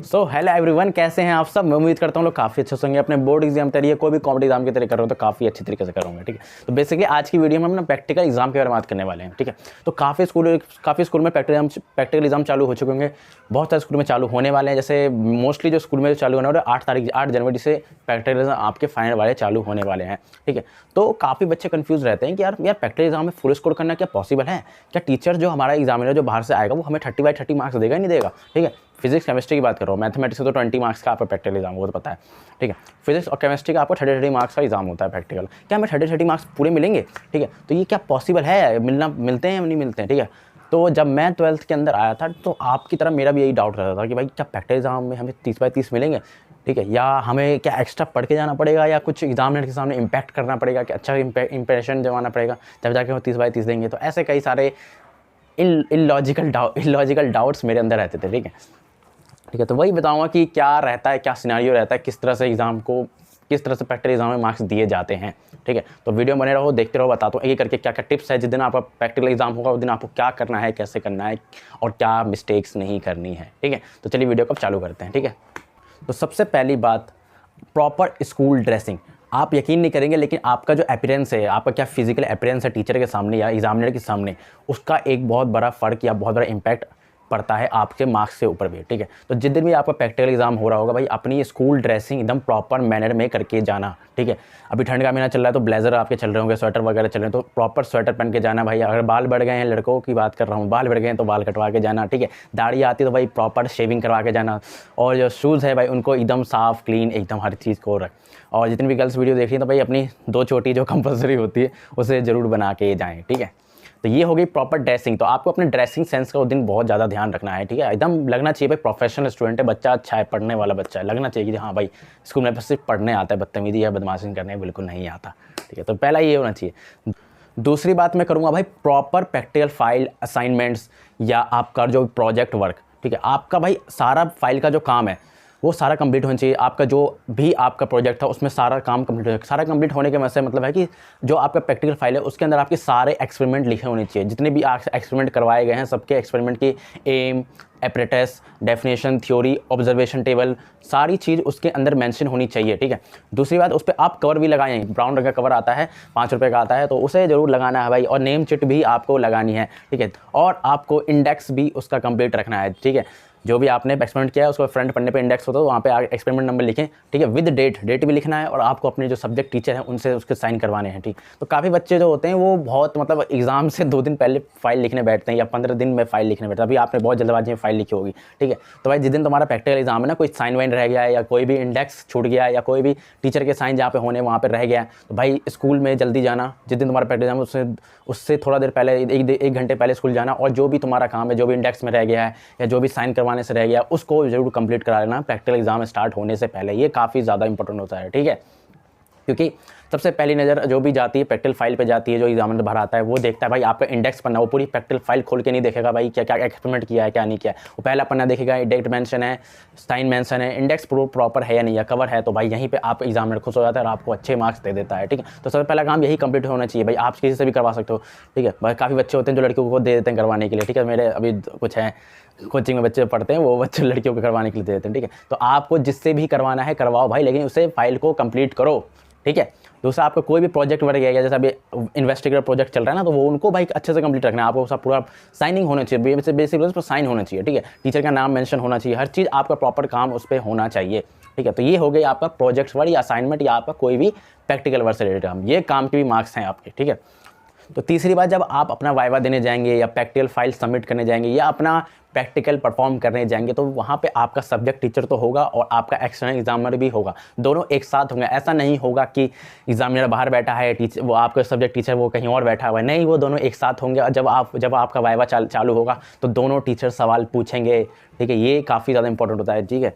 So hello everyone, कैसे हैं आप सब। मैं उम्मीद करता हूँ लोग काफ़ी अच्छे होंगे। अपने बोर्ड एग्जाम तैयारी कोई भी कॉम्पिटिटिव एग्जाम की तैयारी कर रहे हो तो काफ़ी अच्छी तरीके से करूँगा। ठीक है, तो बेसिकली आज की वीडियो में हम ना प्रैक्टिकल एग्जाम के बारे में बात करने वाले हैं। ठीक है, तो काफ़ी स्कूल में प्रैक्टिकल एग्जाम चालू हो चुके होंगे, बहुत सारे स्कूल में चालू होने वाले हैं। जैसे मोस्टली जो स्कूल में चालू होने वाले 8 जनवरी से प्रैक्टिकल एग्जाम आपके फाइनल वाले चालू होने वाले हैं। ठीक है, तो काफ़ी बच्चे कंफ्यूज रहते हैं कि यार प्रैक्टिकल एग्जाम में फुल स्कोर करना क्या पॉसिबल है? क्या टीचर जो हमारा एग्जामिनर जो बाहर से आएगा वो हमें 30/30 मार्क्स देगा नहीं देगा? ठीक है, फिजिक्स केमिस्ट्री की बात कर रहा हूँ, मैथमेटिक्स से तो 20 मार्क्स का आपका प्रैक्टिकल एग्जाम वो तो पता है। ठीक है, फिजिक्स और केमिस्ट्री का आपको 30 मार्क्स का एग्जाम होता है प्रैक्टिकल। क्या हमें 30 मार्क्स पूरे मिलेंगे? ठीक है, तो ये क्या पॉसिबल है? मिलते हैं या नहीं मिलते हैं? ठीक है, तो जब मैं 12th के अंदर आया था तो आपकी तरह मेरा भी यही डाउट रहता था कि भाई क्या प्रैक्टिकल एग्जाम में हमें 30/30 मिलेंगे? ठीक है, या हमें क्या एक्स्ट्रा पढ़ के जाना पड़ेगा या कुछ एग्जामिनर के सामने इम्पैक्ट करना पड़ेगा कि अच्छा इंप्रेशन जमाना पड़ेगा तब जाके वो 30/30 देंगे? तो ऐसे कई सारे इलॉजिकल डाउट्स मेरे अंदर रहते थे। ठीक है, तो वही बताऊंगा कि क्या रहता है, क्या सिनेरियो रहता है, किस तरह से प्रैक्टिकल एग्जाम में मार्क्स दिए जाते हैं। ठीक है, तो वीडियो बने रहो, देखते रहो, बताता हूँ एक करके क्या क्या टिप्स है। जिस दिन आपका प्रैक्टिकल एग्जाम होगा उस दिन आपको क्या करना है, कैसे करना है और क्या मिस्टेक्स नहीं करनी है। ठीक है, तो चलिए वीडियो को चालू करते हैं। ठीक है, तो सबसे पहली बात, प्रॉपर स्कूल ड्रेसिंग। आप यकीन नहीं करेंगे लेकिन आपका जो अपीयरेंस है, आपका क्या फिजिकल अपीयरेंस है टीचर के सामने या एग्जामिनर के सामने, उसका एक बहुत बड़ा फ़र्क या बहुत बड़ा इम्पैक्ट पड़ता है आपके मार्क्स के ऊपर भी। ठीक है, तो जिस दिन भी आपका प्रैक्टिकल एग्जाम हो रहा होगा भाई अपनी स्कूल ड्रेसिंग एकदम प्रॉपर मैनर में करके जाना। ठीक है, अभी ठंड का महीना चल रहा है तो ब्लेजर आपके चल रहे होंगे, स्वेटर वगैरह चल रहे हैं तो प्रॉपर स्वेटर पहन के जाना भाई। अगर बाल बढ़ गए हैं, लड़कों की बात कर रहा हूँ, बाल बढ़ गए हैं तो बाल कटवा के जाना। ठीक है, दाढ़ी आती है तो भाई प्रॉपर शेविंग करवा के जाना। और जो शूज़ है भाई उनको एकदम साफ़ क्लीन एकदम हर चीज़ को रख। और जितनी भी गर्ल्स वीडियो देख रही हैं तो भाई अपनी 2 चोटी जो कंपलसरी होती है उसे ज़रूर बना के जाएँ। ठीक है, तो ये हो गई प्रॉपर ड्रेसिंग। तो आपको अपने ड्रेसिंग सेंस का उस दिन बहुत ज़्यादा ध्यान रखना है। ठीक है, एकदम लगना चाहिए भाई प्रोफेशनल स्टूडेंट है, बच्चा अच्छा है, पढ़ने वाला बच्चा है, लगना चाहिए कि हाँ भाई स्कूल में बस सिर्फ पढ़ने आता है, बदतमीजी या बदमाशी करने बिल्कुल नहीं आता। ठीक है, तो पहला ये होना चाहिए। दूसरी बात मैं करूँगा भाई प्रॉपर प्रैक्टिकल फाइल असाइनमेंट्स या आपका जो प्रोजेक्ट वर्क। ठीक है, आपका भाई सारा फाइल का जो काम है वो सारा कंप्लीट होना चाहिए। आपका जो भी आपका प्रोजेक्ट था उसमें सारा काम कंप्लीट हो। सारा कंप्लीट होने के मतलब है कि जो आपका प्रैक्टिकल फाइल है उसके अंदर आपके सारे एक्सपेरिमेंट लिखे होने चाहिए। जितने भी एक्सपेरिमेंट करवाए गए हैं सबके एक्सपेरिमेंट की aim, apparatus, definition, theory, observation table, सारी चीज़ उसके अंदर मेंशन होनी चाहिए। ठीक है, दूसरी बात उस पर आप कवर भी लगाएं। ब्राउन रंग का कवर आता है, 5 रुपये का आता है, तो उसे ज़रूर लगाना है भाई। और नेम चिट भी आपको लगानी है। ठीक है, और आपको इंडेक्स भी उसका कंप्लीट रखना है। ठीक है, जो भी आपने एक्सपेरिमेंट किया है उसको फ्रंट पन्ने पे इंडेक्स होता है, वहाँ पे एक्सपेरिमेंट नंबर लिखें। ठीक है, विद डेट भी लिखना है और आपको अपने जो सब्जेक्ट टीचर हैं उनसे उसके साइन करवाने हैं। ठीक, तो काफ़ी बच्चे जो होते हैं वो बहुत मतलब एग्जाम से 2 दिन पहले फाइल लिखने बैठते हैं या 15 दिन में फाइल लिखने बैठते हैं। अभी आपने बहुत जल्दबाजी में फाइल लिखी होगी। ठीक है, तो भाई जिस दिन तुम्हारा प्रैक्टिकल एग्जाम है ना, कोई साइन वाइन रह गया है या कोई भी इंडेक्स छूट गया है या कोई भी टीचर के साइन जहाँ पे होने वहाँ पे रह गया है, तो भाई स्कूल में जल्दी जाना। जिस दिन तुम्हारा प्रैक्टिकल एग्जाम उससे थोड़ा देर पहले, एक घंटे पहले स्कूल जाना और जो भी तुम्हारा काम है, जो भी इंडेक्स में रह गया है या जो भी साइन करवाने से रह गया उसको जरूर कंप्लीट करा लेना प्रैक्टिकल एग्जाम स्टार्ट होने से पहले। ये काफ़ी ज़्यादा इंपॉर्टेंट होता है। ठीक है, क्योंकि सबसे पहली नज़र जो भी जाती है प्रैक्टिकल फाइल पे जाती है, जो एग्जामिनर बाहर आता है वो देखता है भाई आपका इंडेक्स पन्ना। वो पूरी प्रैक्टिकल फाइल खोल के नहीं देखेगा भाई क्या क्या एक्सपेरिमेंट किया है क्या नहीं किया है। वो पहला पन्ना देखेगा, डेट मेंशन है, साइन मेंशन है, इंडेक्स प्रॉपर है या नहीं, या कवर है, तो भाई यहीं पे आप एग्जामिनर खुश हो जाता है और आपको अच्छे मार्क्स दे देता है। ठीक है, तो सबसे पहला काम यही कंप्लीट होना चाहिए भाई। आप किसी से भी करवा सकते हो। ठीक है, भाई काफ़ी बच्चे होते हैं जो लड़कियों को दे देते हैं करवाने के लिए। ठीक है, मेरे अभी कुछ हैं कोचिंग में बच्चे पढ़ते हैं, वो बच्चे लड़कियों को करवाने के लिए दे देते हैं। ठीक है, तो आपको जिससे भी करवाना है करवाओ भाई, लेकिन उसे फाइल को कंप्लीट करो। ठीक है, दूसरा आपका कोई भी प्रोजेक्ट वर्क है, जैसे अभी इन्वेस्टिगेटर प्रोजेक्ट चल रहा है ना, तो वो उनको भाई अच्छे से कंप्लीट रखना है। आपको सब पूरा साइनिंग होना चाहिए, बेसिक उस पर साइन होना चाहिए। ठीक है, टीचर का नाम मेंशन होना चाहिए, हर चीज़ आपका प्रॉपर काम उस पर होना चाहिए। ठीक है, तो ये हो गई आपका प्रोजेक्ट वर्क या असाइनमेंट या आपका कोई भी प्रैक्टिकल वर्क से रिलेटेड काम। ये काम के भी मार्क्स हैं आपके। ठीक है, तो तीसरी बात, जब आप अपना वाइवा देने जाएंगे या प्रैक्टिकल फाइल सबमिट करने जाएंगे या अपना प्रैक्टिकल परफॉर्म करने जाएंगे तो वहाँ पे आपका सब्जेक्ट टीचर तो होगा और आपका एक्सटर्नल एग्जामिनर भी होगा, दोनों एक साथ होंगे। ऐसा नहीं होगा कि एग्जामिनर बाहर बैठा है, टीचर वो आपका सब्जेक्ट टीचर वो कहीं और बैठा हुआ है, नहीं, वो दोनों एक साथ होंगे। और जब आपका वाइवा चालू होगा तो दोनों टीचर सवाल पूछेंगे। ठीक है, ये काफ़ी ज़्यादा इंपॉर्टेंट होता है। ठीक है,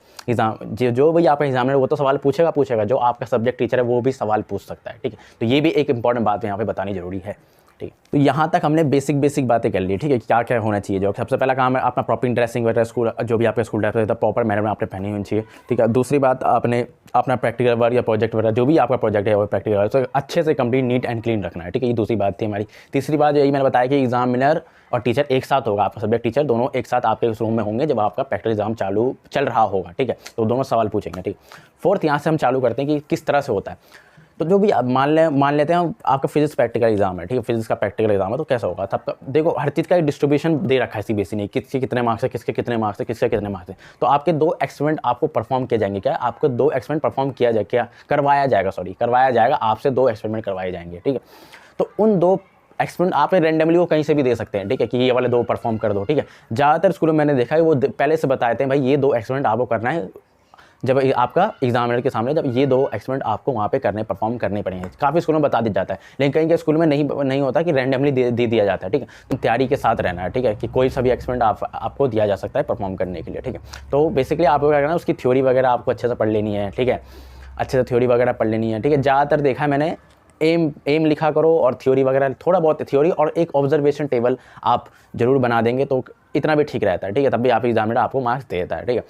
जो भी आपका एग्जामिनर वो तो सवाल पूछेगा, जो आपका सब्जेक्ट टीचर है वो भी सवाल पूछ सकता है। ठीक है, तो ये भी एक इंपॉर्टेंट बात यहाँ पर बतानी जरूरी है। ठीक है। तो यहाँ तक हमने बेसिक बातें कर ली, ठीक है, क्या क्या होना चाहिए। जो सबसे पहला काम है अपना प्रॉपर ड्रेसिंग वगैरह, स्कूल जो भी आपका स्कूल ड्रेस है प्रॉपर मैनर में आपने पहनी होनी चाहिए, ठीक है। दूसरी बात, आपने अपना प्रैक्टिकल वर्क या प्रोजेक्ट वगैरह जो भी आपका प्रोजेक्ट है वो प्रैक्टिकल वर्क तो अच्छे से कंप्लीट नीट एंड क्लीन रखना है, ठीक है। ये दूसरी बात थी हमारी। तीसरी बात यही मैंने बताया कि एग्जामिनर और टीचर एक साथ होगा, आपका सब्जेक्ट टीचर दोनों एक साथ आपके उस रूम में होंगे जब आपका प्रैक्टिकल एग्जाम चल रहा होगा, ठीक है। तो दोनों सवाल पूछेंगे, ठीक। फोर्थ, यहाँ से हम चालू करते हैं कि किस तरह से होता है। तो जो भी आप मान लेते हैं आपका फिजिक्स प्रैक्टिकल एग्जाम है, ठीक है, फिजिक्स का प्रैक्टिकल एग्जाम है, तो कैसा होगा सबका। देखो हर चीज़ का एक डिस्ट्रीब्यूशन दे रखा है सीबीएसई ने, किसके कितने मार्क्स है, किसके कितने मार्क्स है, किसके कितने मार्क्स है। तो आपके 2 एक्सपेरिमेंट आपको परफॉर्म किए जाएंगे। क्या आपको 2 एक्सपेरिमेंट परफॉर्म करवाया जाएगा, आपसे 2 एक्सपेरिमेंट करवाए जाएंगे, ठीक है। तो उन 2 एक्सपेरिमेंट आप रैंडमली वो कहीं से भी दे सकते हैं, ठीक है, कि ये वाले 2 परफॉर्म कर दो, ठीक है। ज़्यादातर स्कूलों में मैंने देखा है वो पहले से बताते हैं भाई ये 2 एक्सपेरिमेंट आपको करना है जब आपका एग्जामिनर के सामने, जब ये 2 एक्सपेरिमेंट आपको वहाँ पे परफॉर्म करने पड़ेंगे। काफ़ी स्कूलों में बता दिया जाता है, लेकिन कहीं के स्कूल में नहीं होता कि रैंडमली दे दिया जाता है, ठीक है। तो तैयारी के साथ रहना है, ठीक है, कि कोई सा भी एक्सपेरिमेंट आपको दिया जा सकता है परफॉर्म करने के लिए, ठीक है। तो बेसिकली आपको क्या करना है, उसकी थ्योरी वगैरह आपको अच्छे से पढ़ लेनी है, ठीक है, अच्छे से थ्योरी वगैरह पढ़ लेनी है, ठीक है। ज़्यादातर देखा है मैंने एम लिखा करो और थ्योरी वगैरह, थोड़ा बहुत थ्योरी और एक ऑब्जर्वेशन टेबल आप जरूर बना देंगे तो इतना भी ठीक रहता है, ठीक है। तब भी आप एग्जामिनर आपको मार्क्स देता है, ठीक है।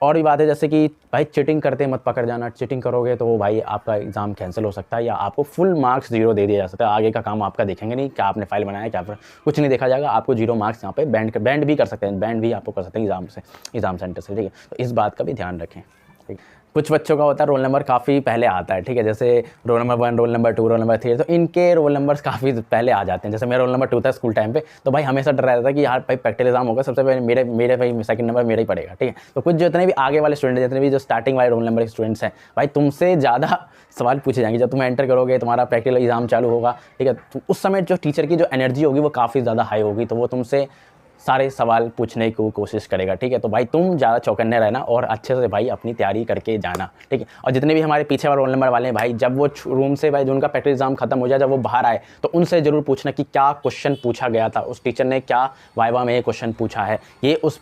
और भी बात है जैसे कि भाई चीटिंग करते मत पकड़ जाना, चीटिंग करोगे तो भाई आपका एग्जाम कैंसिल हो सकता है या आपको फुल मार्क्स 0 दे दिया जा सकता है। आगे का काम आपका देखेंगे नहीं, क्या आपने फाइल बनाया, क्या कुछ नहीं देखा जाएगा, आपको 0 मार्क्स यहाँ पे बैंड भी कर सकते हैं, बैंड भी आपको कर सकते हैं एग्जाम सेंटर से, ठीक है। तो इस बात का भी ध्यान रखें, ठीक है। कुछ बच्चों का होता है रोल नंबर काफ़ी पहले आता है, ठीक है, जैसे roll number 1, roll number 2, roll number 3, तो इनके रोल नंबर्स काफ़ी पहले आ जाते हैं। जैसे मेरा रोल नंबर 2 था स्कूल टाइम पे, तो भाई हमेशा डर रहता था कि यार भाई प्रैक्टिकल एग्जाम होगा, सबसे पहले मेरे भाई सेकंड नंबर मेरा ही पड़ेगा, ठीक है। तो कुछ जितने भी आगे वाले स्टूडेंट, जितने भी जो स्टार्टिंग वाले रोल नंबर स्टूडेंट्स हैं, भाई तुमसे ज़्यादा सवाल पूछे जाएंगे जब तुम एंटर करोगे, तुम्हारा प्रैक्टिकल एग्जाम चालू होगा, ठीक है। तो उस समय जो टीचर की जो एनर्जी होगी वो काफ़ी ज़्यादा हाई होगी, तो वो तुमसे सारे सवाल पूछने की कोशिश करेगा, ठीक है। तो भाई तुम ज़्यादा चौकन्ने रहना और अच्छे से भाई अपनी तैयारी करके जाना, ठीक है। और जितने भी हमारे पीछे वाले रोल नंबर वाले हैं भाई, जब वो रूम से भाई जो उनका प्रैक्टिकल एग्जाम खत्म हो जाए, जब वो बाहर आए तो उनसे ज़रूर पूछना कि क्या क्वेश्चन पूछा गया था, उस टीचर ने क्या वाइवा में ये क्वेश्चन पूछा है। ये उस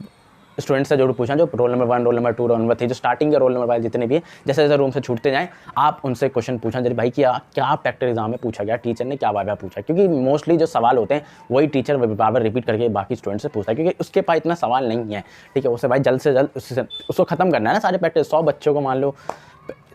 स्टूडेंट से जरूर पूछना जो roll number 1, roll number 2, roll number 3 जो स्टार्टिंग के रोल नंबर वाले जितने भी हैं, जैसे जैसे रूम से छूटते जाएं आप उनसे क्वेश्चन पूछना जरूर भाई क्या प्रैक्टिकल एग्जाम में पूछा गया, टीचर ने क्या वाइवा पूछा, क्योंकि मोस्टली जो सवाल होते हैं वही टीचर बार बार रिपीट करके बाकी स्टूडेंट से पूछता है, क्योंकि उसके पास इतना सवाल नहीं है, ठीक है। उसे भाई जल्द से जल्द उसको खत्म करना है ना सारे प्रैक्टिस। 100 बच्चों को मान लो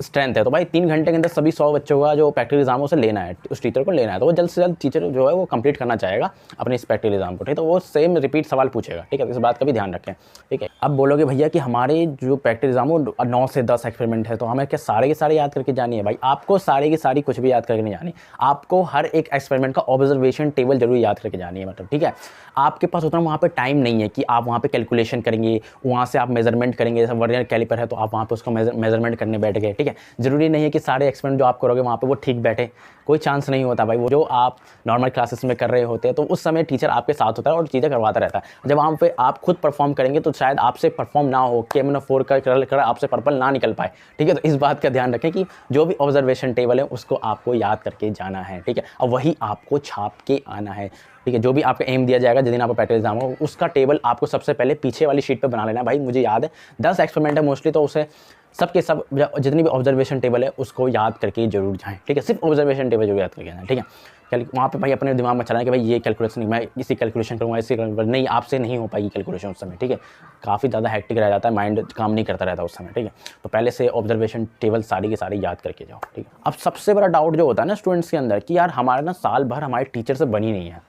स्ट्रेंथ है तो भाई 3 घंटे के अंदर सभी 100 बच्चों का जो प्रैक्टिकल एग्जाम उसे लेना है, उस टीचर को लेना है, तो वो जल्द से जल्द टीचर जो है वो कंप्लीट करना चाहेगा अपने इस प्रैक्टिकल एग्जाम को, ठीक है। तो वो सेम रिपीट सवाल पूछेगा, ठीक है। इस बात का भी ध्यान रखें, ठीक है। अब बोलोगे भैया कि हमारे जो प्रैक्टिकल एग्जाम वो 9 से 10 एक्सपेरिमेंट है, तो हमें क्या सारे के सारे याद करके जानी है? भाई आपको सारे की सारी कुछ भी याद करके नहीं जानी, आपको हर एक एक्सपेरिमेंट का ऑब्जर्वेशन टेबल जरूर याद करके जानी है, मतलब, ठीक है। आपके पास उतना वहाँ पर टाइम नहीं है कि आप वहाँ पे कैलकुलेशन करेंगे, वहाँ से आप मेजरमेंट करेंगे, जैसे वर्नियर कैलिपर है तो आप वहाँ पे उसको मेजरमेंट करने बैठ गए, ठीक है। जरूरी नहीं है कि सारे एक्सपेरिमेंट जो आप करोगे वहाँ पे वो ठीक बैठे, कोई चांस नहीं होता भाई। वो जो आप नॉर्मल क्लासेस में कर रहे होते हैं तो उस समय टीचर आपके साथ होता है और चीज़ें करवाता रहता है। जब वहाँ पे आप खुद परफॉर्म करेंगे तो शायद आपसे परफॉर्म ना हो, KM4 कर आपसे पर्पल ना निकल पाए, ठीक है। तो इस बात का ध्यान रखें कि जो भी ऑब्जर्वेशन टेबल है उसको आपको याद करके जाना है, ठीक है, और वही आपको छाप के आना है, ठीक है। जो भी आपका एम दिया जाएगा जिस दिन आपको प्रैक्टिकल एग्जाम हो उसका टेबल आपको सबसे पहले पीछे वाली शीट पे बना लेना है। भाई मुझे याद है 10 एक्सपेरिमेंट है मोस्टली, तो उसे सबके सब जितनी भी ऑब्जर्वेशन टेबल है उसको याद करके जरूर जाएं, ठीक है। सिर्फ ऑब्जर्वेशन टेबल जरूर याद करके जाएं, ठीक है। वहाँ पे भाई अपने दिमाग में चलाएं कि भाई ये कैलकुलेशन मैं इसी कैलकुलेशन करूँगा, इसी नहीं, आपसे नहीं हो पाएगी कैलकुलेशन उस समय, ठीक है। काफ़ी ज़्यादा हैक्टिक रह जाता है, माइंड काम नहीं करता रहता उस समय, ठीक है। तो पहले से ऑब्जर्वेशन टेबल सारी की सारी याद करके जाओ, ठीक है। अब सबसे बड़ा डाउट जो होता है ना स्टूडेंट्स के अंदर कि यार हमारा ना साल भर हमारे टीचर से बनी नहीं है,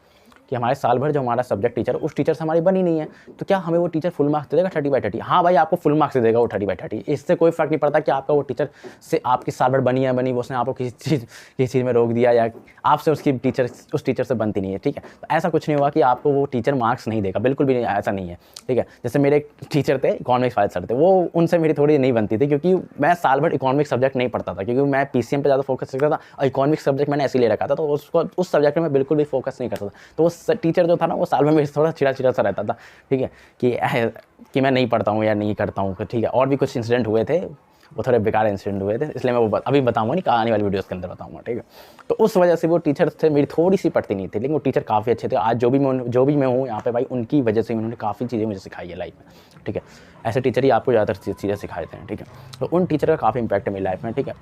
कि हमारे साल भर जो हमारा सब्जेक्ट टीचर उस टीचर से हमारी बनी नहीं है, तो क्या हमें वो टीचर फुल मार्क्स दे देगा 30/30? हाँ भाई आपको फुल मार्क्स दे देगा वो 30/30, इससे कोई फर्क नहीं पड़ता कि आपका वो टीचर से आपकी साल भर बनी है बनी, उसने आपको किसी चीज़ में रोक दिया या आपसे उस टीचर से बनती नहीं है, ठीक है। तो ऐसा कुछ नहीं हुआ कि आपको वो टीचर मार्क्स नहीं देगा, बिल्कुल भी नहीं, ऐसा नहीं है, ठीक है। जैसे मेरे एक टीचर थे इकोनॉमिक्स वाले सर थे, वो उनसे मेरी थोड़ी नहीं बनती थी क्योंकि मैं साल भर इकोनॉमिक्स सब्जेक्ट नहीं पढ़ता था, क्योंकि मैं PCM पे ज़्यादा फोकस करता था और इकोनॉमिक्स सब्जेक्ट मैंने ऐसे ले रखा था, तो उसको उस सब्जेक्ट में बिल्कुल भी फोकस नहीं करता था। तो वो टीचर जो था ना वो साल में मेरे थोड़ा चिड़ा सा रहता था, ठीक है, कि मैं नहीं पढ़ता हूँ या नहीं करता हूँ, ठीक है। और भी कुछ इंसिडेंट हुए थे, वो थोड़े बेकार इंसिडेंट हुए थे, इसलिए मैं वो अभी बताऊँगा नहीं, आने वाली वीडियोस के अंदर बताऊँगा, ठीक है। तो उस वजह से वो टीचर थे मेरी थोड़ी सी पढ़ती नहीं थी, लेकिन वो टीचर काफ़ी अच्छे थे। आज जो भी मैं हूँ यहाँ पे भाई उनकी वजह से उन्होंने काफ़ी चीज़ें मुझे सिखाई है लाइफ में, ठीक है। ऐसे टीचर ही आपको ज़्यादातर चीज़ें सिखाते हैं, ठीक है। तो उन टीचर का काफ़ी इंपैक्ट है मेरी लाइफ में, ठीक है।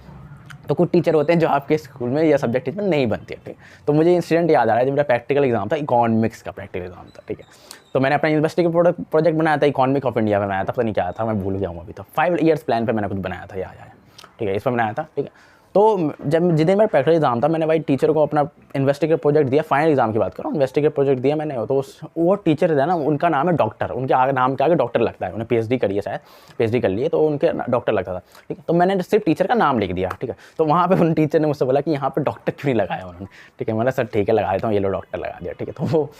तो कुछ टीचर होते हैं जो आपके स्कूल में या सब्जेक्ट टीचर नहीं बनते हैं, ठीक है। तो मुझे इंसिडेंट याद आ रहा है, जब मेरा प्रैक्टिकल एग्जाम था, इकोनॉमिक्स का प्रैक्टिकल एग्जाम था, ठीक है। तो मैंने अपना यूनिवर्सिटी का प्रोजेक्ट बनाया था, इकोनॉमिक ऑफ इंडिया में बनाया था, पता नहीं क्या था, मैं भूल गया हूँ अभी। तो 5 ईयर्स प्लान पर मैंने कुछ बनाया था, याद आया, ठीक है, इस पर बनाया था, ठीक है। तो जब जिस दिन मेरा प्रैक्टिकल एग्जाम था, मैंने भाई टीचर को अपना इन्वेस्टिगेट प्रोजेक्ट दिया, फाइनल एग्जाम की बात कर रहा हूँ, इन्वेस्टिगेट प्रोजेक्ट दिया मैंने। तो वो टीचर है ना, उनका नाम है डॉक्टर, उनके आगे नाम के आगे डॉक्टर लगता है, उन्हें पीएचडी करी है शायद, पीएचडी कर लिए, तो उनके डॉक्टर लगता था, ठीक है। तो मैंने सिर्फ टीचर का नाम लिख दिया, ठीक है। तो वहाँ पे उन टीचर ने मुझसे बोला कि यहाँ पे डॉक्टर क्यों नहीं लगाया उन्होंने, ठीक है। मैंने सर ठीक है लगा देता हूँ, ये लो डॉक्टर लगा दिया, ठीक है। तो वो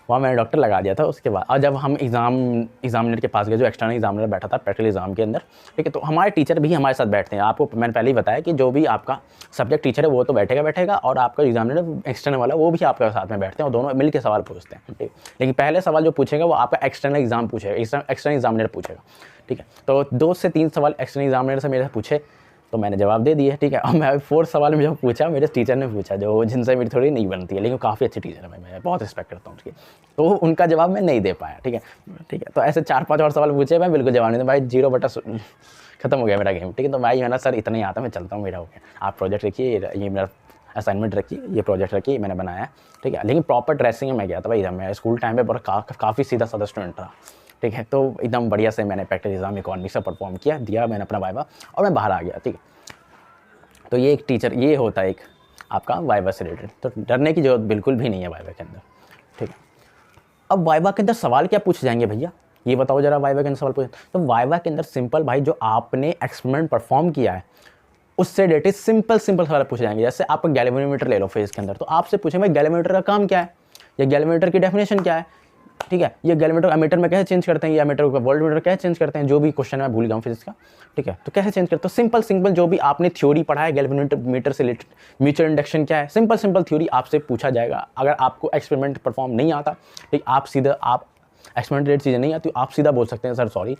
वहाँ मैंने डॉक्टर लगा दिया था। उसके बाद और जब हम एग्जामिनर के पास गए, जो एक्सटर्नल एग्जामिनर बैठा था प्रैक्टिकल एग्जाम के अंदर, ठीक है। तो हमारे टीचर भी हमारे साथ बैठते हैं। आपको मैंने पहले ही बताया कि जो भी आपका सब्जेक्ट टीचर है वो तो बैठेगा, और आपका एग्जामिनर एक्सटर्नल वाला वो भी आपके साथ में बैठते हैं, और दोनों मिल के सवाल पूछते हैं, ठीक। लेकिन पहले सवाल जो पूछेगा वो आपका एक्सटर्नल एग्जाम पूछेगा, एक्सटर्नल एग्जामिनर पूछेगा, ठीक है। तो 2 से 3 सवाल एक्सटर्नल एग्जामिनर से मेरे से पूछे, तो मैंने जवाब दे दिए, ठीक है। और मैं 4th सवाल में जब पूछा, मेरे टीचर ने पूछा, जो जिनसे मेरी थोड़ी नहीं बनती है, लेकिन काफ़ी अच्छी टीचर है, मैं बहुत रिस्पेक्ट करता हूँ उसकी। तो उनका जवाब मैं नहीं दे पाया, ठीक है, ठीक है। तो ऐसे 4-5 और सवाल पूछे, मैं बिल्कुल जवाब नहीं दूँ भाई, 0 खत्म हो गया मेरा गेम, ठीक है। तो भाई मैंने सर इतना ही आता, मैं चलता हूँ, मेरा हो गया, आप प्रोजेक्ट रखिए, ये मेरा असाइनमेंट रखिए, ये प्रोजेक्ट रखिए, मैंने बनाया, ठीक है। लेकिन प्रॉपर ड्रेसिंग में मैं गया था भाई, मैं स्कूल टाइम में काफ़ी सीधा साधा स्टूडेंट रहा, ठीक है। तो एकदम बढ़िया से मैंने प्रैक्टिकल एग्जाम इकोनॉमिक्स से परफॉर्म किया, दिया मैंने अपना वाइवा, और मैं बाहर आ गया, ठीक है। तो ये एक टीचर, ये होता है एक आपका वाइवा से रिलेटेड। तो डरने की जरूरत बिल्कुल भी नहीं है वाइवा के अंदर, ठीक है। अब वाइवा के अंदर सवाल क्या पूछे जाएंगे भैया, ये बताओ जरा। वाइवा के अंदर सवाल पूछे तो वाइवा के अंदर सिंपल भाई, जो आपने एक्सपेरिमेंट परफॉर्म किया है उससे रिलेटेड सिंपल सवाल पूछे जाएंगे। जैसे आप गैल्वेनोमीटर ले लो फेज के अंदर, तो आपसे पूछेंगे भाई गैल्वेनोमीटर का काम क्या है, या गैल्वेनोमीटर की डेफिनेशन क्या है, ठीक है। ये गैल्वेनोमीटर एमीटर में कैसे चेंज करते हैं, या एमीटर को वोल्टमीटर कैसे चेंज करते हैं, जो भी क्वेश्चन मैं भूल गया हूँ फिजिक्स का, ठीक है। तो कैसे चेंज करते हो, सिंपल जो भी आपने थ्योरी पढ़ा है गैल्वेनोमीटर से रिलेटेड, म्यूचुअल इंडक्शन क्या है, सिंपल थ्योरी आपसे पूछा जाएगा। अगर आपको एक्सपेरिमेंट परफॉर्म नहीं आता, ठीक, आप एक्सपेरिमेंट रिलेटेड चीज़ें नहीं आती, आप सीधा बोल सकते हैं सर सॉरी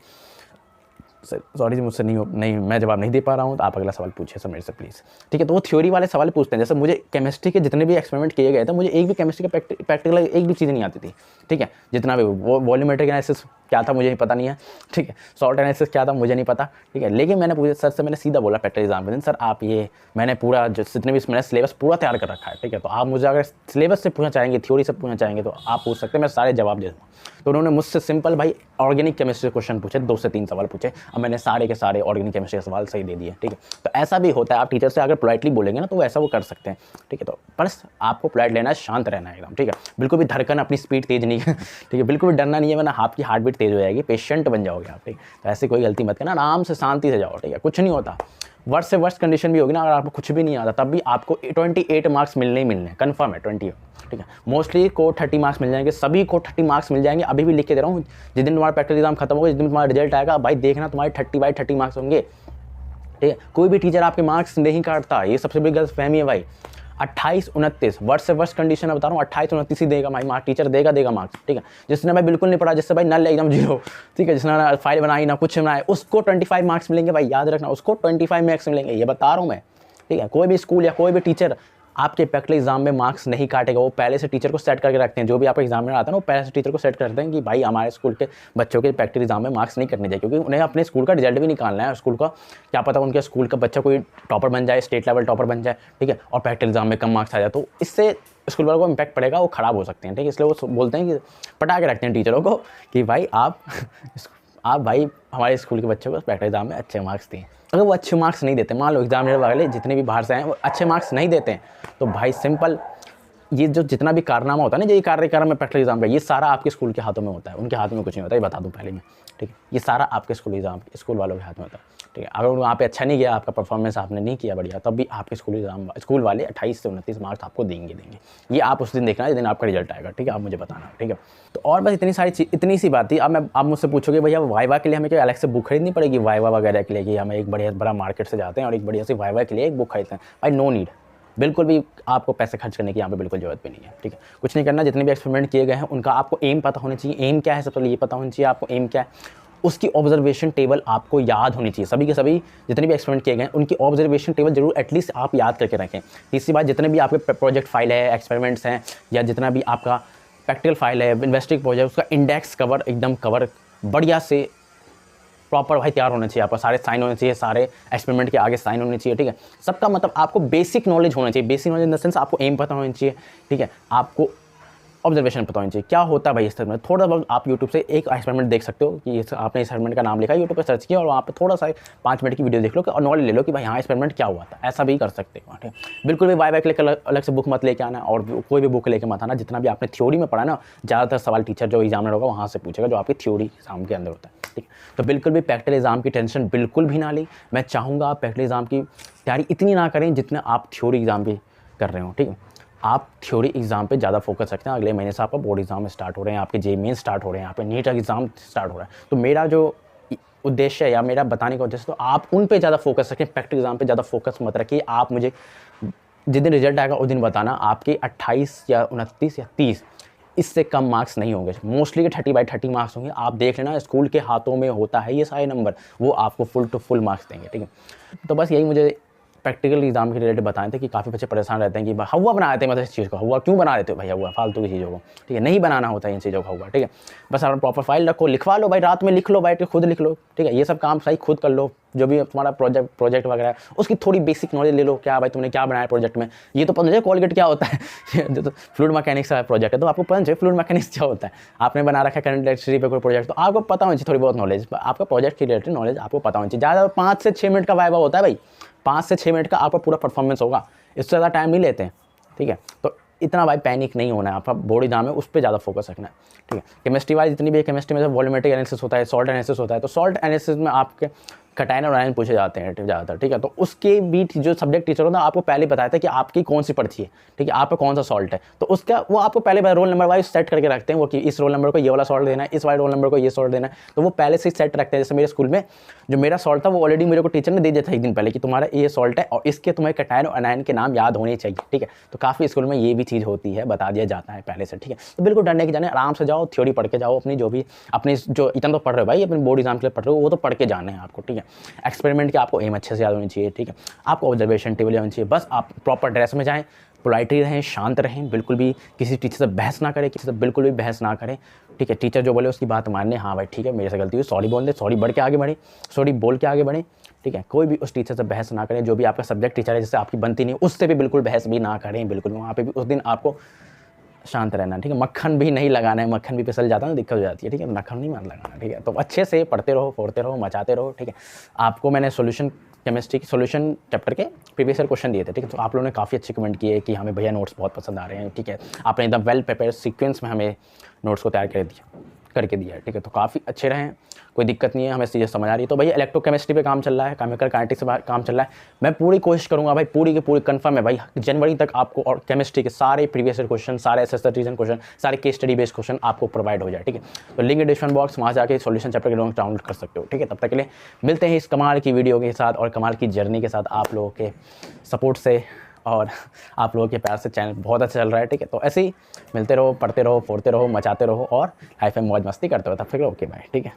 मुझसे नहीं मैं जवाब नहीं दे पा रहा हूँ, तो आप अगला सवाल पूछिए सर मेरे से प्लीज़, ठीक है। तो वो थ्योरी वाले सवाल पूछते हैं। जैसे मुझे केमिस्ट्री के जितने भी एक्सपेरिमेंट किए गए थे, मुझे एक भी केमिस्ट्री का प्रैक्टिकल एक भी चीज़ नहीं आती थी, ठीक है। जितना भी वॉल्यूमेट्रिक एनालिसिस क्या था मुझे नहीं पता नहीं है, ठीक है। सॉल्ट एनालिसिस क्या था मुझे नहीं पता, ठीक है। लेकिन मैंने पूछा सर से, मैंने सीधा बोला प्रैक्टिकल एग्जाम के दिन, सर आप ये मैंने पूरा जितने भी मैंने सिलेबस पूरा तैयार कर रखा है, ठीक है। तो आप मुझे अगर सिलेबस से पूछना चाहेंगे, थ्योरी से पूछना चाहेंगे, तो आप पूछ सकते हैं, मैं सारे जवाब दे दूँगा। तो उन्होंने मुझसे सिंपल भाई ऑर्गेनिक केमिस्ट्री क्वेश्चन पूछे, 2 से 3 सवाल पूछे, और मैंने सारे के सारे ऑर्गेनिक केमिस्ट्री के सवाल सही दे दिए, ठीक है। तो ऐसा भी होता है, आप टीचर से अगर पोलाइटली बोलेंगे ना, तो ऐसा वो कर सकते हैं, ठीक है। तो बस आपको पोलाइट लेना है, शांत रहना है एकदम, ठीक है। बिल्कुल भी धड़कन अपनी स्पीड तेज नहीं है, ठीक है। बिल्कुल भी डरना नहीं है, वरना आपकी हार्ट बीट तेज हो जाएगी, पेशेंट बन जाओगे आप, ठीक। तो ऐसी कोई गलती मत करना, आराम से शांति से जाओ, ठीक है। कुछ नहीं होता, वर्स्ट से वर्स्ट कंडीशन भी होगी ना, अगर आपको कुछ भी नहीं आता, तब भी आपको 28 मार्क्स मिलने ही मिलने, कंफर्म है 20, ठीक है। मोस्टली को 30 मार्क्स मिल जाएंगे, सभी को 30 मार्क्स मिल जाएंगे। अभी भी लिख के दे रहा हूँ, जिस दिन तुम्हारा प्रैक्टिकल एग्जाम खत्म होगा, जिस दिन तुम्हारा रिजल्ट आएगा, भाई देखना तुम्हारे 30/30 मार्क्स होंगे, ठीक है। कोई भी टीचर आपके मार्क्स नहीं काटता, ये सबसे बड़ी गलतफहमी है भाई। 28-29 वर्स्ट से वर्स्ट कंडीशन बता रहा हूँ, 28-29 ही देगा भाई मार्क्स, टीचर देगा मार्क्स, ठीक है। जिसने भाई बिल्कुल नहीं पढ़ा, जिससे भाई नल एकदम 0, ठीक है, जिसने ना फाइल बनाई ना कुछ बनाए, उसको 25 मार्क्स मिलेंगे भाई, याद रखना, उसको 25 मार्क्स मिलेंगे, ये बता रहा हूँ मैं, ठीक है। कोई भी स्कूल या कोई भी टीचर आपके प्रैक्टिकल एग्जाम में मार्क्स नहीं काटेगा, वो पहले से टीचर को सेट करके रखते हैं। जो भी आपका एग्जाम में आता है ना, वो पहले से टीचर को सेट करते हैं कि भाई हमारे स्कूल के बच्चों के प्रैक्टिकल एग्जाम में मार्क्स नहीं करने चाहिए, क्योंकि उन्हें अपने स्कूल का रिजल्ट भी निकालना है। स्कूल का क्या पता उनके स्कूल का बच्चा कोई टॉपर बन जाए, स्टेट लेवल टॉपर बन जाए, ठीक है, और प्रैक्टिकल एग्जाम में कम मार्क्स आ जाए, तो इससे स्कूल वालों को इम्पैक्ट पड़ेगा, वो खराब हो सकते हैं, ठीक है। इसलिए वो बोलते हैं कि पटा के रखते हैं टीचरों को कि भाई आप भाई हमारे स्कूल के बच्चों को प्रैक्टिकल एग्जाम में अच्छे मार्क्स दिए। अगर वो अच्छे मार्क्स नहीं देते, मान लो एग्जामिनर वाले जितने भी बाहर से आए वो अच्छे मार्क्स नहीं देते हैं, तो भाई सिंपल ये जो जितना भी कारनामा होता है ना, ये कार्यक्रम में प्रैक्टिकल एग्जाम का, ये सारा आपके स्कूल के हाथों में होता है, उनके हाथ में कुछ नहीं होता, ये बता दूं पहले मैं, ठीक है। ये सारा आपके स्कूल वालों के हाथ में होता है, ठीक है। अगर वहाँ पे अच्छा नहीं गया, आपका परफॉर्मेंस आपने नहीं किया बढ़िया, तब भी आपके स्कूल वाले 28 से 29 मार्क्स आपको देंगे। ये आप उस दिन देखना, जिस दिन आपका रिजल्ट आएगा, ठीक है, आप मुझे बताना, ठीक है। तो और बस इतनी सी बात थी। अब आप मुझसे पूछोगे भैया वाइवा के लिए हमें क्या अलग से बुक खरीदनी पड़ेगी, वाइवा वगैरह के लिए, कि हमें एक बड़ा मार्केट से जाते हैं और एक बढ़िया सी वाइवा के लिए एक बुक खरीदते हैं? भाई नो नीड, बिल्कुल भी आपको पैसे खर्च करने की यहाँ पे बिल्कुल जरूरत भी नहीं है, ठीक है। कुछ नहीं करना, जितने भी एक्सपेरिमेंट किए गए हैं उनका आपको एम पता होना चाहिए। एम क्या है, सबसे पहले ये पता होना चाहिए आपको एम क्या है, उसकी ऑब्जर्वेशन टेबल आपको याद होनी चाहिए। सभी के सभी जितने भी एक्सपेरिमेंट किए गए हैं उनकी ऑब्जर्वेशन टेबल जरूर एटलीस्ट आप याद करके रखें। तीसरी बात, जितने भी आपके प्रोजेक्ट फाइल है, एक्सपेरिमेंट्स हैं, या जितना भी आपका प्रैक्टिकल फाइल है, इन्वेस्टिगेटिव प्रोजेक्ट, उसका इंडेक्स कवर एकदम बढ़िया से प्रॉपर भाई तैयार होना चाहिए, आपका सारे साइन होने चाहिए, सारे एक्सपेरिमेंट के आगे साइन होने चाहिए, ठीक है। सबका मतलब आपको बेसिक नॉलेज होना चाहिए, basic knowledge in the sense आपको एम पता होना चाहिए, ठीक है। आपको ऑब्जर्वेशन पता होनी चाहिए क्या होता है भाई एक्सपेरिमेंट। थोड़ा बहुत आप यूट्यूब से एक एक्सपेरिमेंट देख सकते हो कि आपने एक्सपेरिमेंट का नाम लिखा, यूट्यूब पर सर्च किया और वहाँ पर थोड़ा सा 5 मिनट की वीडियो देख लो और नॉलेज ले लो कि भाई हाँ एक्सपेरिमेंट क्या हुआ था, ऐसा भी कर सकते हो, ठीक है। बिल्कुल भी वाई लेकर अलग से बुक मत लेके आना और कोई भी बुक लेके मत आना। जितना भी आपने थ्योरी में पढ़ा ना, ज़्यादातर सवाल टीचर जो एग्जामिनर होगा वहाँ से पूछेगा, जो आपकी थ्योरी एग्जाम के अंदर होता है, ठीक है। तो बिल्कुल भी प्रैक्टिकल एग्जाम की टेंशन बिल्कुल भी ना ली। मैं चाहूँगा आप प्रैक्टिकल एग्जाम की तैयारी इतनी ना करें जितना आप थ्योरी एग्जाम की कर रहे हो, ठीक है। आप थ्योरी एग्जाम पे ज़्यादा फोकस रखते हैं। अगले महीने से आपका बोर्ड एग्जाम स्टार्ट हो रहे हैं, आपके जेईई मेन स्टार्ट हो रहे हैं, यहाँ पे नीट एग्जाम स्टार्ट हो रहा है। तो मेरा जो उद्देश्य है या मेरा बताने का उद्देश्य, तो आप उन पे ज़्यादा फोकस रखें, प्रैक्टिकल एग्जाम पे ज़्यादा फोकस मत रखिए। आप मुझे जिस दिन रिजल्ट आएगा उस दिन बताना आपके 28 या 29 या 30 इससे कम मार्क्स नहीं होंगे, मोस्टली के 30/30 मार्क्स होंगे। आप देख लेना, स्कूल के हाथों में होता है ये सारे नंबर, वो आपको फुल टू फुल मार्क्स देंगे, ठीक है। तो बस यही मुझे प्रैक्टिकल एग्जाम के रिलेटेड बताए थे कि काफ़ी बच्चे परेशान रहते हैं कि हवा बना देते हैं, मतलब इस चीज़ को हवा क्यों बना देते हो भाई, हवा फालतू की चीज़ों को, ठीक है। नहीं बनाना होता है इन चीज़ों का हवा, ठीक है। बस आप प्रॉपर फाइल रखो, लिखवा लो भाई, रात में लिख लो, बैठ के खुद लिख लो, ठीक है। ये सब काम सही खुद कर लो, जो भी तुम्हारा प्रोजेक्ट वगैरह है उसकी थोड़ी बेसिक नॉलेज ले लो। क्या भाई तुमने क्या बनाया प्रोजेक्ट में, ये तो पता नहीं कोलगेट क्या होता है जो तो फ्लूइड मैकेनिक्स का प्रोजेक्ट है तो आपको पता नहीं फ्लूइड मैकेनिक्स क्या होता है। आपने बना रखा है करंट इलेक्ट्रिसिटी पे कोई प्रोजेक्ट, तो आपको पता होनी चाहिए थोड़ी बहुत नॉलेज, आपका प्रोजेक्ट की रिलेटेड नॉलेज आपको पता होनी चाहिए। ज़्यादा 5 से 6 मिनट का वाइवा होता है भाई, 5 से 6 मिनट का आपका पूरा परफॉर्मेंस होगा, इससे ज़्यादा टाइम नहीं लेते हैं, ठीक है। तो इतना भाई पैनिक नहीं होना है, आपका बोर्ड एग्जाम है उस पर ज़्यादा फोकस रखना है, ठीक है। केमिस्ट्री वाइज जितनी भी केमिस्ट्री में वॉल्यूमेट्रिक एनालिसिस होता है, सॉल्ट एनालिसिस होता है, तो सॉल्ट एनालिसिस में आपके कटायन और आयन पूछे जाते हैं ज़्यादातर, ठीक है। तो उसके भी जो सब्जेक्ट टीचर होता है आपको पहले बताया था कि आपकी कौन सी पर्ची है, ठीक है, आप पे कौन सा सॉल्ट है, तो उसका वो आपको पहले रोल नंबर वाइज सेट करके रखते हैं वो कि इस रोल नंबर को ये वाला सॉल्ट देना है, इस वाले रोल नंबर को ये सॉल्ट देना है, तो वो पहले से सेट रखते हैं। जैसे मेरे स्कूल में जो मेरा सॉल्ट था वो ऑलरेडी मेरे को टीचर ने दे दिया था एक दिन पहले कि तुम्हारा ये सॉल्ट है और इसके तुम्हें कटायन और अनायन के नाम याद होने चाहिए, ठीक है। तो काफ़ी स्कूल में ये भी चीज़ होती है, बता दिया जाता है पहले से, ठीक है। तो बिल्कुल डरने की जाने, आराम से जाओ, थ्योरी पढ़ के जाओ, अपनी जो भी अपनी जो इतना तो पढ़ रहे हो भाई, अपने बोर्ड एग्जाम के लिए पढ़ रहे हो वो तो पढ़ के जाना है आपको, ठीक है। एक्सपेरिमेंट की आपको एम अच्छे से याद होनी चाहिए, ठीक है। आपको ऑब्जर्वेशन टेबल होनी चाहिए। बस आप प्रॉपर ड्रेस में जाएँ, पोलाइटली रहें, शांत रहें, बिल्कुल भी किसी टीचर से बहस ना करें, किसी से बिल्कुल भी बहस ना करें, ठीक है। टीचर जो बोले उसकी बात मानने, हाँ भाई ठीक है मेरे से गलती हुई, सॉरी बोल दे, सॉरी बढ़ के आगे बढ़े, सॉरी बोल के आगे बढ़े, ठीक है। कोई भी उस टीचर से बहस ना करें, जो भी आपका सब्जेक्ट टीचर है जिससे आपकी बनती नहीं उससे भी बिल्कुल बहस भी ना करें, बिल्कुल वहाँ पे भी उस दिन आपको शांत रहना, ठीक है। मक्खन भी नहीं लगाना है, मक्खन भी फिसल जाता है ना दिक्कत हो जाती है, ठीक है। मक्खन नहीं मान लगाना, ठीक है। तो अच्छे से पढ़ते रहो, फोड़ते रहो, मचाते रहो, ठीक है। आपको मैंने सॉल्यूशन केमिस्ट्री की सॉल्यूशन चैप्टर के प्रीवियस ईयर क्वेश्चन दिए थे, ठीक है। तो आप लोगों ने काफ़ी अच्छे कमेंट किए कि हमें भैया नोट्स बहुत पसंद आ रहे हैं, ठीक है। आपने एकदम वेल प्रिपेयर सीक्वेंस में हमें नोट्स को तैयार करके दिया है, ठीक है। तो काफ़ी अच्छे रहें, कोई दिक्कत नहीं है, हमें चीज़ें समझ आ रही है। तो भैया इलेक्ट्रोकेमिस्ट्री पे काम चल रहा है, केमिकल काइनेटिक्स पे काम चल रहा है। मैं पूरी कोशिश करूंगा भाई, पूरी की पूरी कंफर्म है भाई, जनवरी तक आपको और केमिस्ट्री के सारे प्रीवियस ईयर क्वेश्चन, सारे एसएससी रीजन क्वेश्चन, सारे केस स्टडी बेस्ड क्वेश्चन आपको प्रोवाइड हो जाए, ठीक है। तो लिंक डिस्क्रिप्शन बॉक्स, वहाँ जाके सॉल्यूशन चैप्टर के लोग डाउनलोड कर सकते हो, ठीक है। तब तक के लिए मिलते हैं इस कमाल की वीडियो के साथ और कमाल की जर्नी के साथ, आप लोगों के सपोर्ट से और आप लोगों के प्यार से चैनल बहुत अच्छा चल रहा है, ठीक है। तो ऐसे ही मिलते रहो, पढ़ते रहो, फोड़ते रहो, मचाते रहो और लाइफ में मौज मस्ती करते रहो। तब तक ओके बाय, ठीक है।